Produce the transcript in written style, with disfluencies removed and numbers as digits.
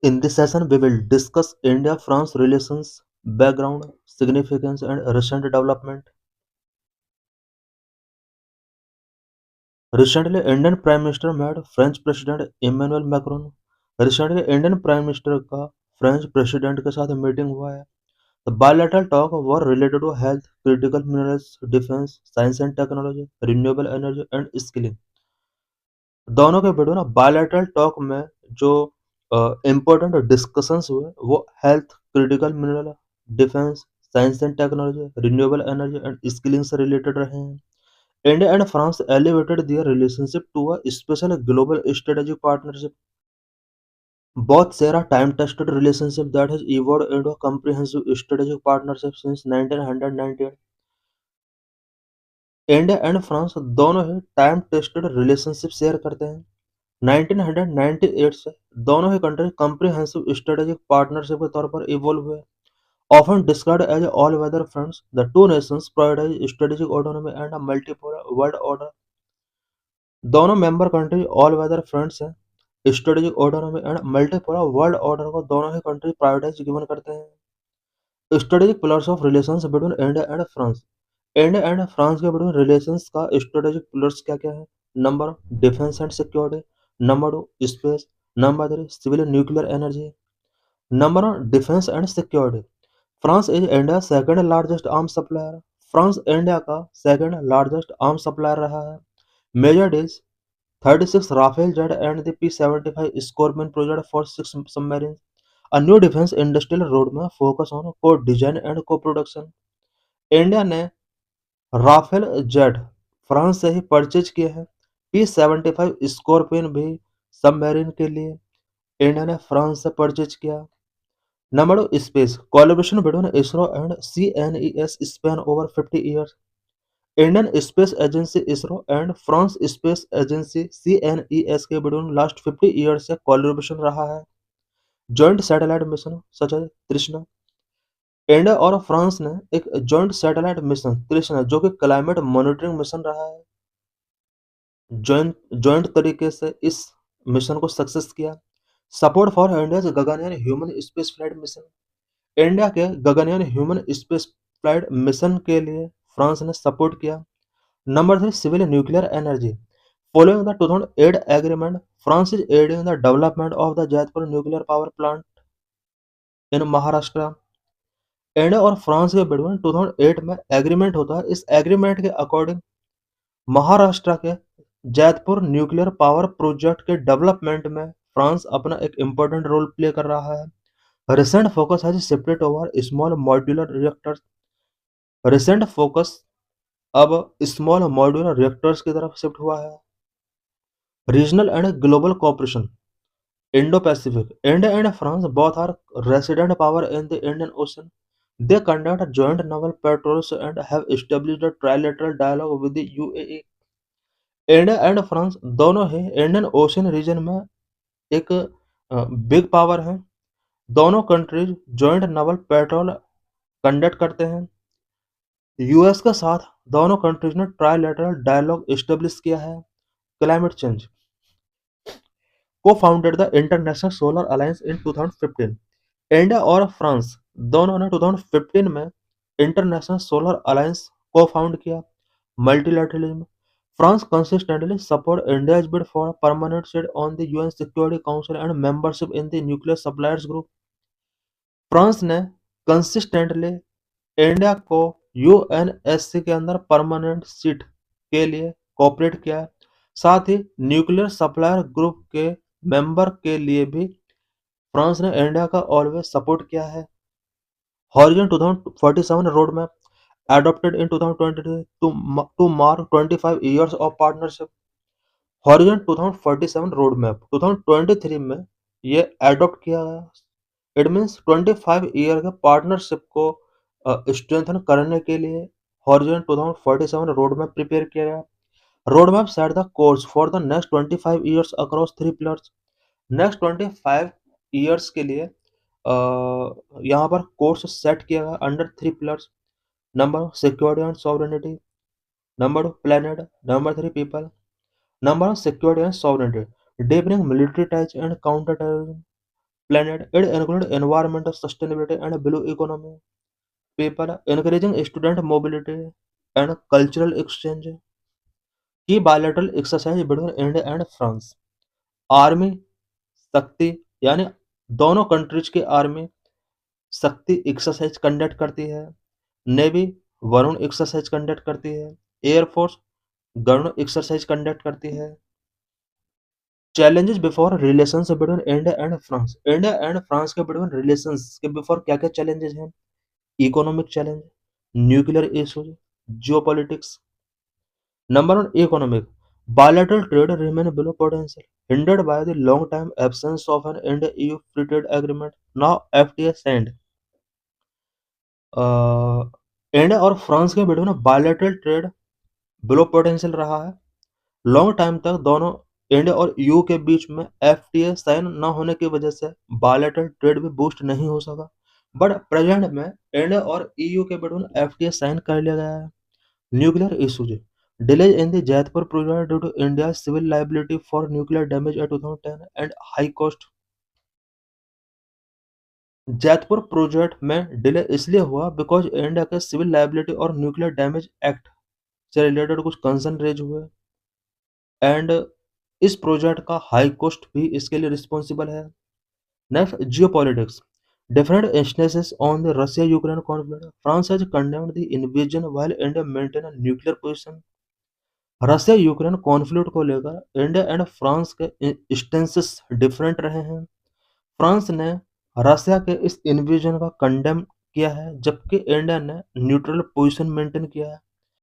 In this session, we will discuss India-France relations, background, significance, and recent development. Recently, Indian Prime Minister met French President Emmanuel Macron. Recently, Indian Prime Minister का French President के साथ meeting हुआ है. The bilateral talk were related to health, critical minerals, defense, science and technology, renewable energy and skilling. दोनों के बीच में ना bilateral talk में जो इम्पोर्टेंट डिस्कशंस हुए वो health, critical mineral, defence, science and technology, renewable energy and skilling से related रहे हैं. India and France elevated their relationship to a special global strategic partnership. Both share a time-tested relationship that has evolved into a comprehensive strategic partnership since 1998. India and France दोनों ही time tested relationship share करते हैं. 1998 से दोनों ही country comprehensive strategic partnership के तौर पर evolve हुए. Often described as all-weather friends, the two nations prioritize strategic autonomy and a multipolar world order. दोनों member country all weather friends हैं. Strategic autonomy and multipolar world order को दोनों ही country prioritize given करते हैं. Strategic pillars of relations between India and France. India and France के between relations का strategic pillars क्या क्या है? Number, defence and security. Number 2, space. Number 3, civil nuclear energy. Number 1, defence and security. France is India second largest arm supplier. France India का second largest arm supplier रहा है. Major deals 36 Rafale jet and the P-75 Scorpion project for 6 submarines. A new defense industrial roadmap focus on co-design and co-production. India ने Rafale jet France से ही purchase किए हैं. P-75 scorpion भी submarine के लिए India ने फ्रांस से purchase किया. Number 2, space. Collaboration between ISRO and CNES span over 50 years. Indian space agency ISRO and France space agency CNES के बिटवीन लास्ट 50 ईयर से कोलैबोरेशन रहा है. Joint satellite mission such as Trishna. India और फ्रांस ने एक जॉइंट सैटेलाइट मिशन तृष्णा जो कि क्लाइमेट मॉनिटरिंग मिशन रहा है, जॉइंट जॉइंट तरीके से इस मिशन को सक्सेस किया. Support for India Gaganyaan human space flight mission. India के Gaganyaan human space flight mission के लिए फ्रांस ने सपोर्ट किया. Number 3, civil nuclear energy. Following the 2008 agreement, France is aiding the development of the Jaipur nuclear power plant in Maharashtra. India और France के बीच में 2008 में agreement होता है. इस एग्रीमेंट के अकॉर्डिंग महाराष्ट्र के जैतपुर न्यूक्लियर पावर प्रोजेक्ट के डेवलपमेंट में फ्रांस अपना एक इम्पोर्टेंट रोल प्ले कर रहा है. Recent focus has shifted over small modular reactors. Recent focus अब स्मॉल मॉड्यूलर रिएक्टर्स की तरफ शिफ्ट हुआ है. Regional and global cooperation. Indo-Pacific. India and France both are resident power in the Indian Ocean. They conduct joint naval patrols and have established a trilateral dialogue with the UAE. India and France दोनों ही Indian ocean reason में एक big power है. दोनों countries joint novel petrol conduct करते हैं. US के साथ दोनों कंट्रीज ने ट्राइलेटरल डायलॉग एस्टेब्लिश किया है. Climate change. Co-founded the international solar alliance in 2015. India और फ्रांस दोनों ने 2015 में इंटरनेशनल सोलर अलायंस को फाउंड किया. Multilateralism. France consistently support India's bid for a permanent seat on the UN Security Council and membership in the Nuclear Suppliers Group. France ने consistently India को UNSC के अंदर permanent seat के लिए cooperate किया है. साथ ही न्यूक्लियर सप्लायर ग्रुप के मेंबर के लिए भी फ्रांस ने इंडिया का ऑलवेज सपोर्ट किया है. Horizon 2047 road map adopted in 2022 to mark 25 years of partnership. Horizon 2047 road map 2023 में ये एडॉप्ट किया गया. इट मीन्स 25 ईयर के पार्टनरशिप को स्ट्रेंथन करने के लिए हॉरिजन 2047 रोड मैप प्रिपेयर किया गया. Road map set the course for the next 25 years across 3 pillars. Next 25 years के लिए यहाँ पर कोर्स सेट किया गया under 3 pillars. Number security and sovereignty. Number 2, planet. Number 3, people. Number 1, security and sovereignty. Deepening military ties and counter-terrorism. planet. It includes environmental sustainability and blue economy. People encouraging student mobility and cultural exchange. Key bilateral exercise between India and France. Army शक्ति यानी दोनों countries की army शक्ति exercise conduct करती है। Navy Varun exercise conduct करती है। Air force Garuda exercise conduct करती है। Challenges before relations between India and France. India and France के बिटवीन रिलेशंस के बिफोर क्या क्या चैलेंजेस हैं? Economic challenge, nuclear issues, geopolitics. Number one, economic. Bilateral trade remain below potential, hindered by the long-time absence of an India-EU free trade agreement. Now FTA signed. Uh, India और France के बीच में bilateral trade below potential रहा है। Long time तक दोनों India और UK के बीच में एफटीए साइन न होने की वजह से बायलैटरल ट्रेड भी बूस्ट नहीं हो सका। बट प्रेजेंट में इंडिया और ईयू के बीच में एफटीए साइन कर लिया गया है। Nuclear issues. Delays in the Jaipur project due to India's civil liability for nuclear damage at 2010 and high cost. Jaitpur project में डिले इसलिए हुआ बिकॉज इंडिया के सिविल लाइबिलिटी और न्यूक्लियर डैमेज एक्ट से रिलेटेड कुछ कंसर्न रेज हुए and इस project का हाई कॉस्ट भी इसके लिए रिस्पॉन्सिबल है। Next, geopolitics. Different instances on the Russia-Ukraine conflict. France has condemned the invasion while India maintained a nuclear position. Russia Ukraine conflict को लेकर इंडिया एंड फ्रांस के स्टेंसेस डिफरेंट रहे हैं। फ्रांस ने रसिया के इस इन्वेजन का कंडेम किया है जबकि इंडिया ने न्यूट्रल पोजीशन मेंटेन किया है।